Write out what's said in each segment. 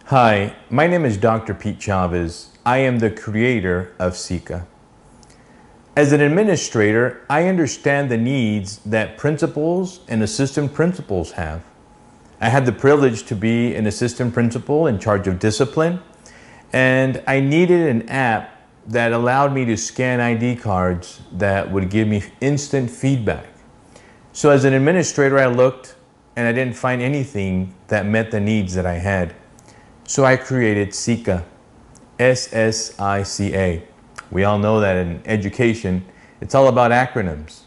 Hi, my name is Dr. Pete Chavez. I am the creator of SSICA. As an administrator, I understand the needs that principals and assistant principals have. I had the privilege to be an assistant principal in charge of discipline, and I needed an app that allowed me to scan ID cards that would give me instant feedback. So as an administrator, I looked and I didn't find anything that met the needs that I had. So I created SSICA, SSICA. We all know that in education, it's all about acronyms.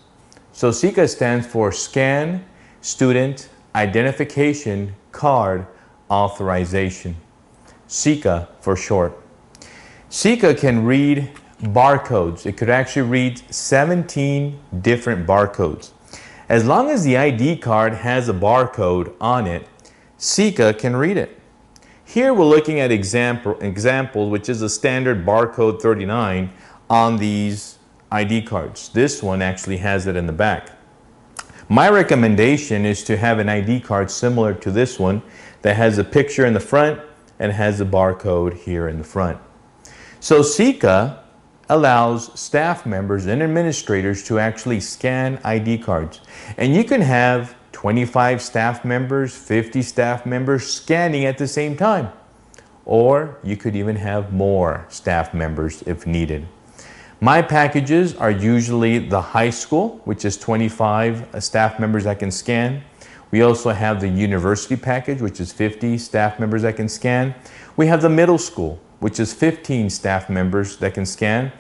So SSICA stands for Scan Student Identification Card Authorization. SSICA for short. SSICA can read barcodes. It could actually read 17 different barcodes. As long as the ID card has a barcode on it, SSICA can read it. Here we're looking at example, which is a standard barcode 39 on these ID cards. This one actually has it in the back. My recommendation is to have an ID card similar to this one that has a picture in the front and has a barcode here in the front. So SSICA allows staff members and administrators to actually scan ID cards. And you can have 25 staff members, 50 staff members scanning at the same time. Or you could even have more staff members if needed. My packages are usually the high school, which is 25 staff members that can scan. We also have the university package, which is 50 staff members that can scan. We have the middle school, which is 15 staff members that can scan.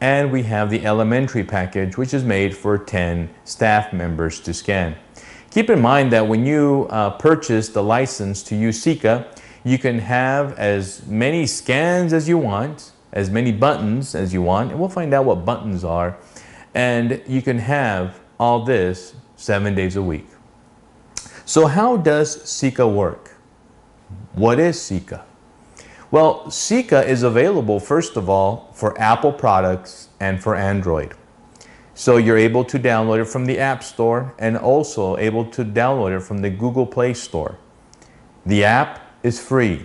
And we have the elementary package, which is made for 10 staff members to scan. Keep in mind that when you purchase the license to use SSICA, you can have as many scans as you want, as many buttons as you want, and we'll find out what buttons are, and you can have all this 7 days a week. So how does SSICA work? What is SSICA? Well, SSICA is available, first of all, for Apple products and for Android. So you're able to download it from the App Store and also able to download it from the Google Play Store. The app is free.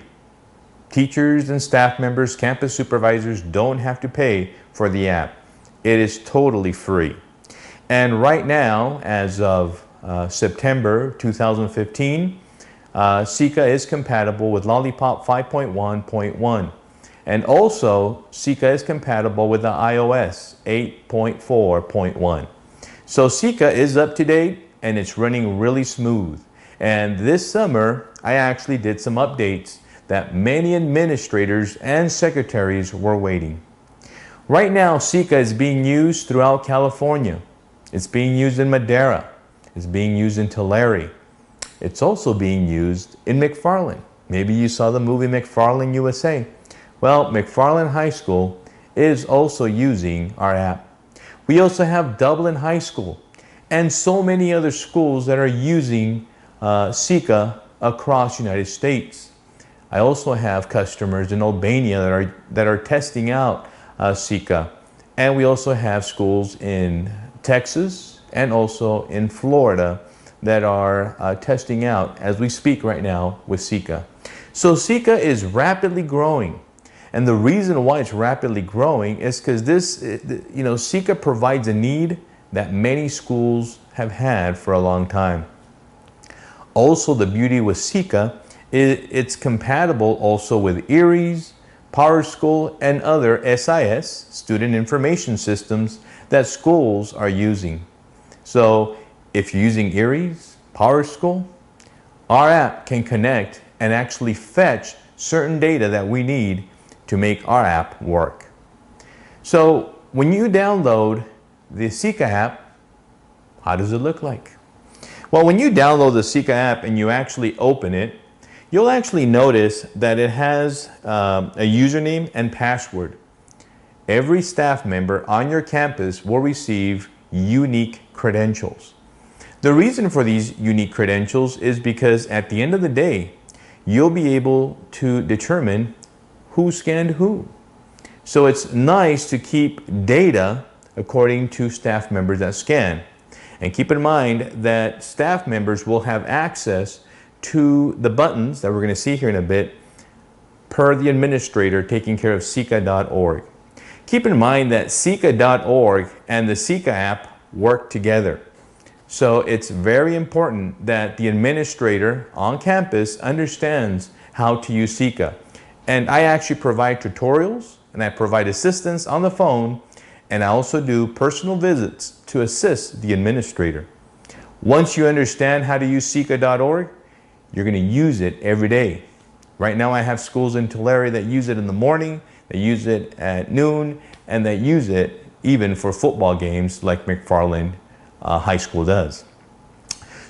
Teachers and staff members, campus supervisors don't have to pay for the app. It is totally free. And right now, as of September 2015, SSICA is compatible with Lollipop 5.1.1. And also, SSICA is compatible with the iOS 8.4.1. So SSICA is up to date and it's running really smooth. And this summer, I actually did some updates that many administrators and secretaries were waiting. Right now, SSICA is being used throughout California. It's being used in Madera. It's being used in Tulare. It's also being used in McFarland. Maybe you saw the movie McFarland USA. Well, McFarland High School is also using our app. We also have Dublin High School and so many other schools that are using SSICA across the United States. I also have customers in Albania that are testing out SSICA. And we also have schools in Texas and also in Florida that are testing out as we speak right now with SSICA. So SSICA is rapidly growing. And the reason why it's rapidly growing is because SSICA provides a need that many schools have had for a long time. Also, the beauty with SSICA is it's compatible also with ERIES, PowerSchool, and other SIS, student information systems, that schools are using. So if you're using ERIES, PowerSchool, our app can connect and actually fetch certain data that we need to make our app work. So when you download the SSICA app, how does it look like? Well, when you download the SSICA app and you actually open it, you'll actually notice that it has a username and password. Every staff member on your campus will receive unique credentials. The reason for these unique credentials is because at the end of the day, you'll be able to determine who scanned who. So it's nice to keep data according to staff members that scan. And keep in mind that staff members will have access to the buttons that we're going to see here in a bit per the administrator taking care of SSICA.org. Keep in mind that SSICA.org and the SSICA app work together. So it's very important that the administrator on campus understands how to use SSICA. And I actually provide tutorials and I provide assistance on the phone, and I also do personal visits to assist the administrator. Once you understand how to use SSICA.org, you're going to use it every day. Right now I have schools in Tulare that use it in the morning, they use it at noon, and they use it even for football games like McFarland High School does.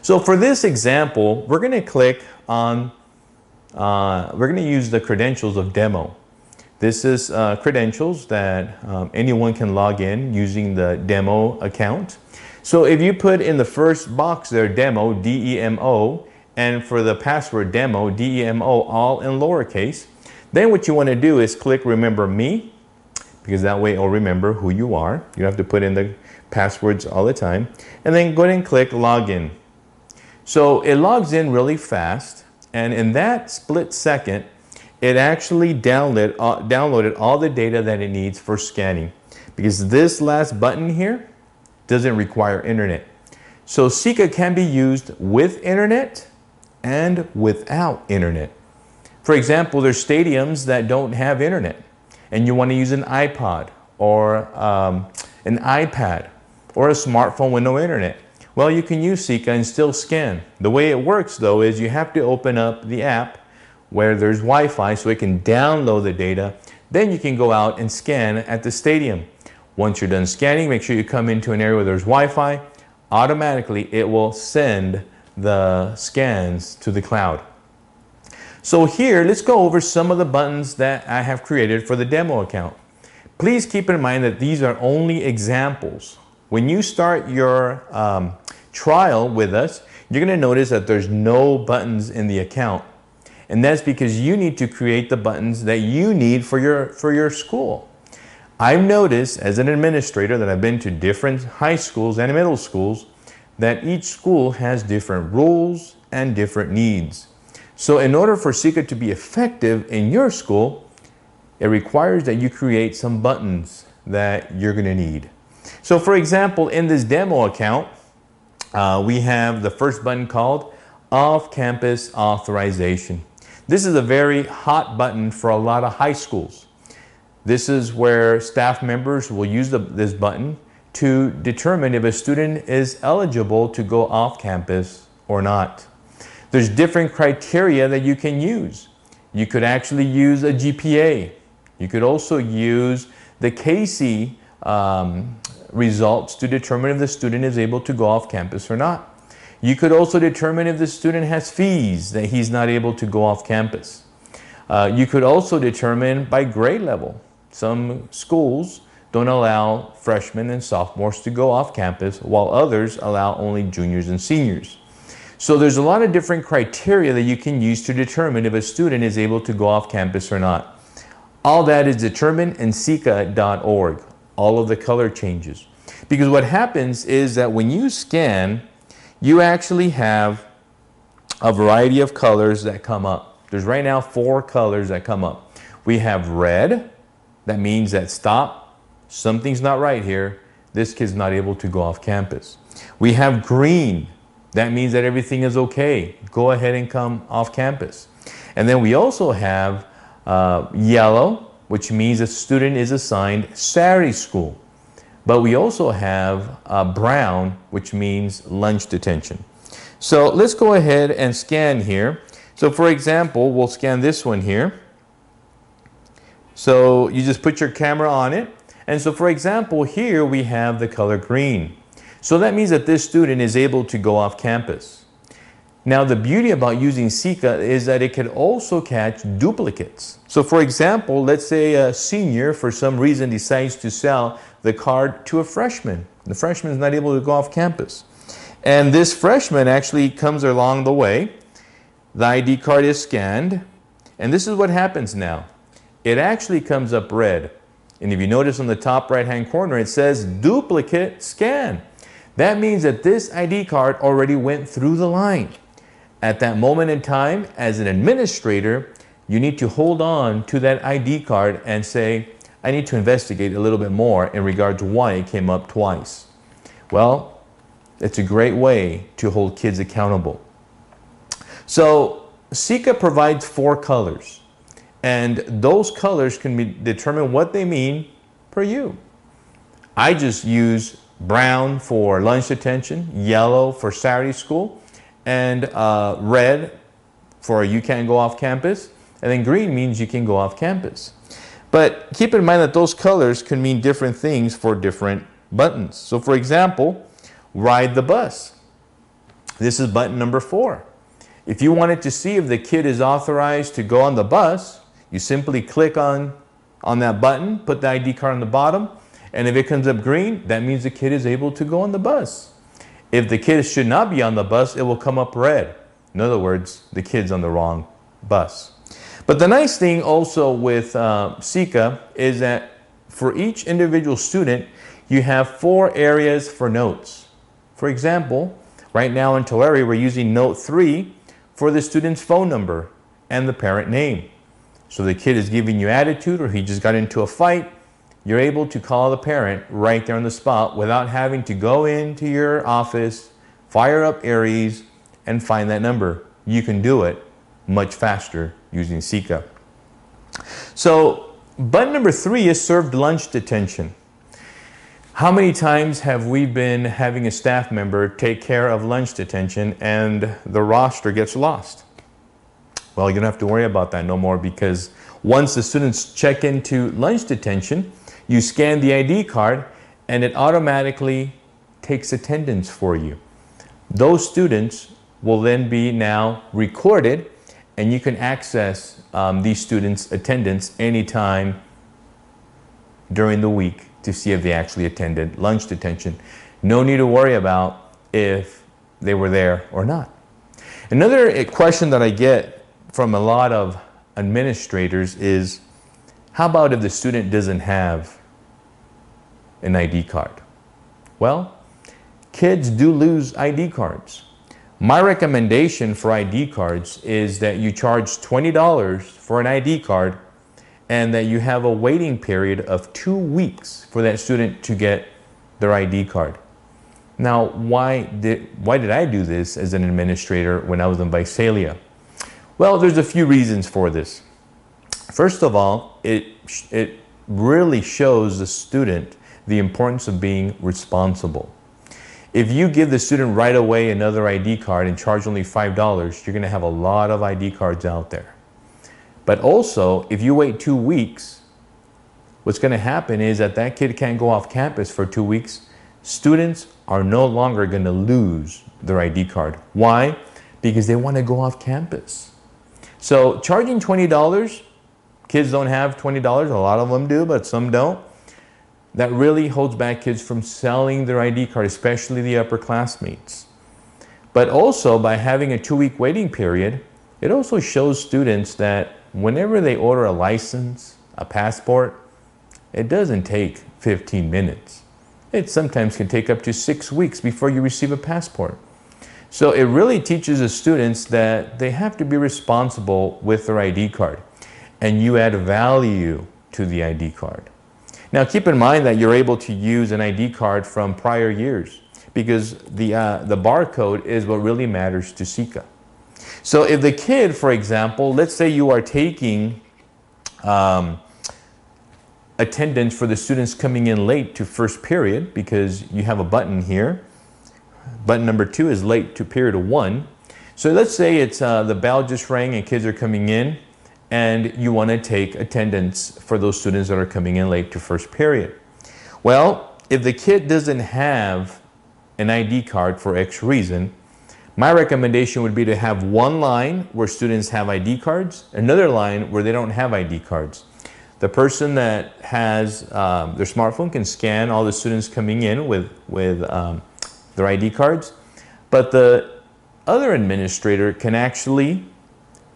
So for this example, we're going to click on, we're going to use the credentials of demo. This is credentials that anyone can log in using the demo account. So if you put in the first box there, demo, D-E-M-O, and for the password demo, D-E-M-O, all in lowercase, then what you want to do is click remember me, because that way it'll remember who you are. You don't have to put in the passwords all the time. And then go ahead and click login. So it logs in really fast, and in that split second, it actually downloaded all the data that it needs for scanning, because this last button here doesn't require internet. So SSICA can be used with internet and without internet. For example, there's stadiums that don't have internet and you want to use an iPod or an iPad or a smartphone with no internet. Well, you can use SSICA and still scan. The way it works though is you have to open up the app where there's Wi-Fi so it can download the data. Then you can go out and scan at the stadium. Once you're done scanning, make sure you come into an area where there's Wi-Fi. Automatically, it will send the scans to the cloud. So here, let's go over some of the buttons that I have created for the demo account. Please keep in mind that these are only examples. When you start your trial with us, you're going to notice that there's no buttons in the account. And that's because you need to create the buttons that you need for your school. I've noticed as an administrator that I've been to different high schools and middle schools that each school has different rules and different needs. So in order for SSICA to be effective in your school, it requires that you create some buttons that you're going to need. So for example, in this demo account, we have the first button called Off-Campus Authorization. This is a very hot button for a lot of high schools. This is where staff members will use this button to determine if a student is eligible to go off campus or not. There's different criteria that you can use. You could actually use a GPA. You could also use the KC results to determine if the student is able to go off campus or not. You could also determine if the student has fees that he's not able to go off campus. You could also determine by grade level. Some schools don't allow freshmen and sophomores to go off campus, while others allow only juniors and seniors. So there's a lot of different criteria that you can use to determine if a student is able to go off campus or not. All that is determined in SSICA.org, all of the color changes. Because what happens is that when you scan, you actually have a variety of colors that come up. There's right now 4 colors that come up. We have red, that means that stop, something's not right here, this kid's not able to go off campus. We have green, that means that everything is okay, go ahead and come off campus. And then we also have yellow, which means a student is assigned Saturday school. But we also have brown, which means lunch detention. So let's go ahead and scan here. So for example, we'll scan this one here. So you just put your camera on it. And so for example, here we have the color green. So that means that this student is able to go off campus. Now the beauty about using SSICA is that it can also catch duplicates. So for example, let's say a senior for some reason decides to sell the card to a freshman. The freshman is not able to go off campus. And this freshman actually comes along the way. The ID card is scanned. And this is what happens now. It actually comes up red. And if you notice on the top right-hand corner, it says duplicate scan. That means that this ID card already went through the line. At that moment in time, as an administrator, you need to hold on to that ID card and say, I need to investigate a little bit more in regard to why it came up twice. Well, it's a great way to hold kids accountable. So SSICA provides 4 colors, and those colors can determine what they mean for you. I just use brown for lunch detention, yellow for Saturday school, and red for you can't go off campus, and then green means you can go off campus. But keep in mind that those colors can mean different things for different buttons. So for example, ride the bus. This is button number 4. If you wanted to see if the kid is authorized to go on the bus, you simply click on that button, put the ID card on the bottom, and if it comes up green, that means the kid is able to go on the bus. If the kid should not be on the bus, it will come up red. In other words, the kid's on the wrong bus. But the nice thing also with SSICA is that for each individual student, you have 4 areas for notes. For example, right now in Tulare, we're using note 3 for the student's phone number and the parent name. So the kid is giving you attitude or he just got into a fight, you're able to call the parent right there on the spot without having to go into your office, fire up Aries, and find that number. You can do it much faster using SSICA. So button number 3 is served lunch detention. How many times have we been having a staff member take care of lunch detention and the roster gets lost? Well, you don't have to worry about that no more, because once the students check into lunch detention, you scan the ID card and it automatically takes attendance for you. Those students will then be now recorded, and you can access these students' attendance anytime during the week to see if they actually attended lunch detention. No need to worry about if they were there or not. Another question that I get from a lot of administrators is, how about if the student doesn't have an ID card? Well, kids do lose ID cards. My recommendation for ID cards is that you charge $20 for an ID card and that you have a waiting period of 2 weeks for that student to get their ID card. Now, why did I do this as an administrator when I was in Visalia? Well, there's a few reasons for this. First of all, it really shows the student the importance of being responsible. If you give the student right away another ID card and charge only $5, you're going to have a lot of ID cards out there. But also, if you wait 2 weeks, what's going to happen is that kid can't go off campus for 2 weeks. Students are no longer going to lose their ID card. Why? Because they want to go off campus. So charging $20, kids don't have $20, a lot of them do, but some don't. That really holds back kids from selling their ID card, especially the upperclassmates. But also, by having a 2-week waiting period, it also shows students that whenever they order a license, a passport, it doesn't take 15 minutes. It sometimes can take up to 6 weeks before you receive a passport. So it really teaches the students that they have to be responsible with their ID card, and you add value to the ID card. Now keep in mind that you're able to use an ID card from prior years, because the barcode is what really matters to SSICA. So if the kid, for example, let's say you are taking attendance for the students coming in late to first period, because you have a button here. Button number 2 is late to period 1. So let's say it's the bell just rang and kids are coming in, and you want to take attendance for those students that are coming in late to first period. Well, if the kid doesn't have an ID card for X reason, my recommendation would be to have one line where students have ID cards, another line where they don't have ID cards. The person that has their smartphone can scan all the students coming in with their ID cards, but the other administrator can actually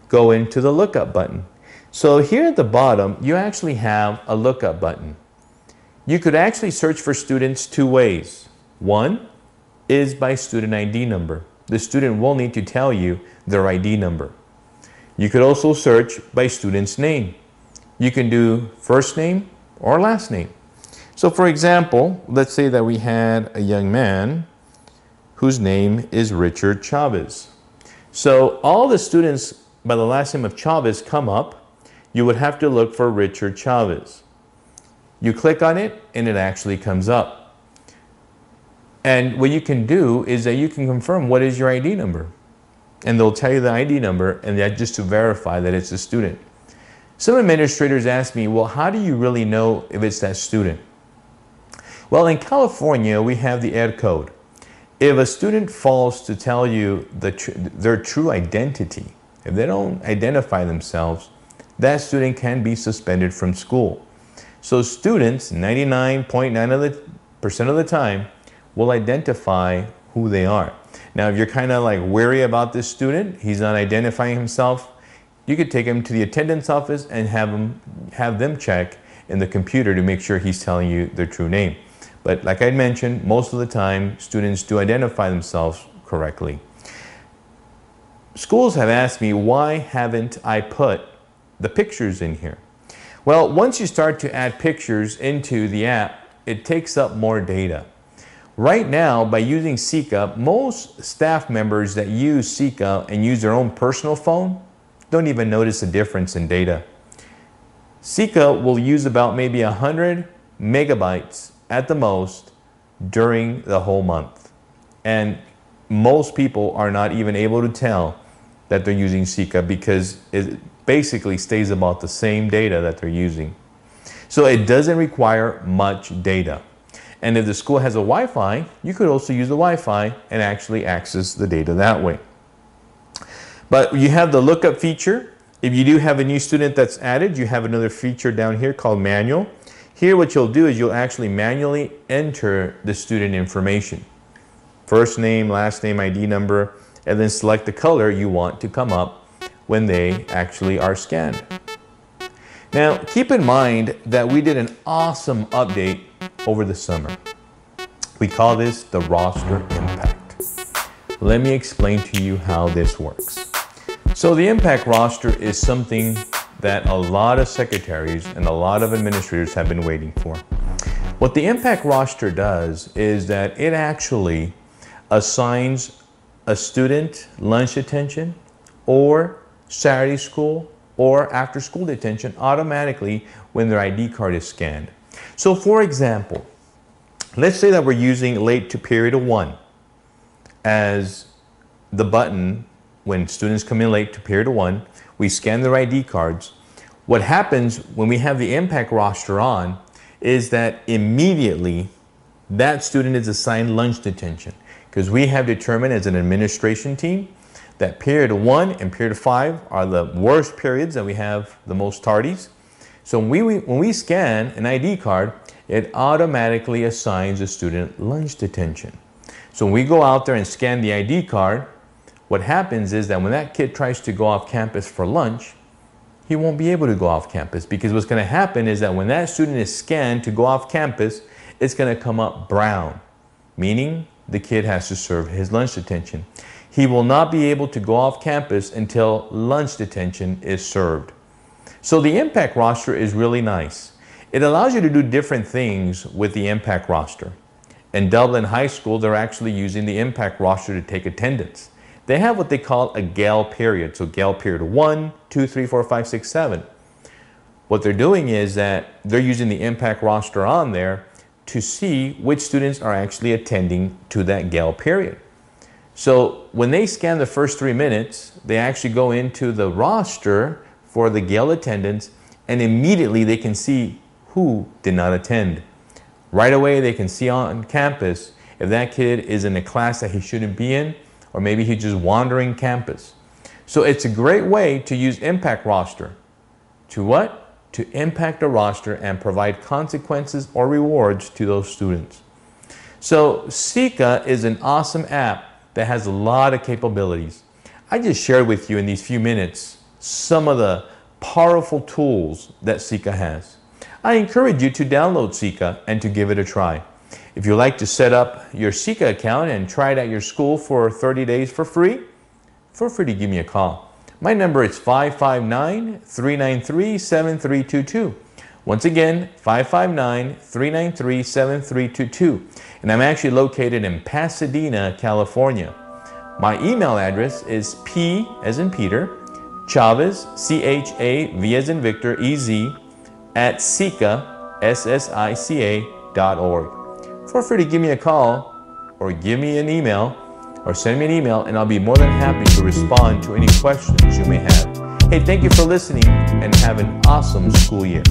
go into the lookup button. So here at the bottom, you actually have a lookup button. You could actually search for students 2 ways. One is by student ID number. The student will need to tell you their ID number. You could also search by student's name. You can do first name or last name. So for example, let's say that we had a young man whose name is Richard Chavez. So all the students by the last name of Chavez come up. You would have to look for Richard Chavez. You click on it and it actually comes up. And what you can do is that you can confirm what is your ID number. And they'll tell you the ID number, and that just to verify that it's a student. Some administrators ask me, well, how do you really know if it's that student? Well, in California, we have the Ed code. If a student falls to tell you their true identity, if they don't identify themselves, that student can be suspended from school. So students, 99.9% of the time, will identify who they are. Now, if you're kind of like wary about this student, he's not identifying himself, you could take him to the attendance office and have them check in the computer to make sure he's telling you their true name. But like I mentioned, most of the time, students do identify themselves correctly. Schools have asked me, why haven't I put the pictures in here? Well, once you start to add pictures into the app, it takes up more data. Right now, by using SSICA, most staff members that use SSICA and use their own personal phone don't even notice a difference in data. SSICA will use about maybe 100 megabytes at the most during the whole month. And most people are not even able to tell that they're using SSICA because it basically stays about the same data that they're using. So it doesn't require much data. And if the school has a Wi-Fi, you could also use the Wi-Fi and actually access the data that way. But you have the lookup feature. If you do have a new student that's added, you have another feature down here called manual. Here what you'll do is you'll actually manually enter the student information. First name, last name, ID number, and then select the color you want to come up when they actually are scanned. Now, keep in mind that we did an awesome update over the summer. We call this the roster impact. Let me explain to you how this works. So the impact roster is something that a lot of secretaries and a lot of administrators have been waiting for. What the impact roster does is that it actually assigns a student lunch detention or Saturday school or after school detention automatically when their ID card is scanned. So for example, let's say that we're using late to period 1 as the button when students come in late to period 1, we scan their ID cards. What happens when we have the impact roster on is that immediately that student is assigned lunch detention because we have determined as an administration team that period 1 and period 5 are the worst periods that we have the most tardies. So when we scan an ID card, it automatically assigns a student lunch detention. So when we go out there and scan the ID card, what happens is that when that kid tries to go off campus for lunch, he won't be able to go off campus because what's going to happen is that when that student is scanned to go off campus, it's going to come up brown, meaning the kid has to serve his lunch detention. He will not be able to go off campus until lunch detention is served. So the impact roster is really nice. It allows you to do different things with the impact roster. In Dublin High School, they're actually using the impact roster to take attendance. They have what they call a GAL period. So GAL period 1, 2, 3, 4, 5, 6, 7. What they're doing is that they're using the impact roster on there to see which students are actually attending to that GAL period. So when they scan the first 3 minutes, they actually go into the roster for the GAL attendance, and immediately they can see who did not attend. Right away, they can see on campus if that kid is in a class that he shouldn't be in, or maybe he's just wandering campus. So it's a great way to use impact roster. To what? To impact a roster and provide consequences or rewards to those students. So SSICA is an awesome app that has a lot of capabilities. I just shared with you in these few minutes some of the powerful tools that SSICA has. I encourage you to download SSICA and to give it a try. If you'd like to set up your SSICA account and try it at your school for 30 days for free, feel free to give me a call. My number is 559-393-7322. Once again, 559-393-7322. And I'm actually located in Pasadena, California. My email address is P as in Peter, Chavez, C-H-A-V as in Victor, E-Z, at SSICA, SSICA.org. Feel free to give me a call or give me an email or send me an email, and I'll be more than happy to respond to any questions you may have. Hey, thank you for listening, and have an awesome school year.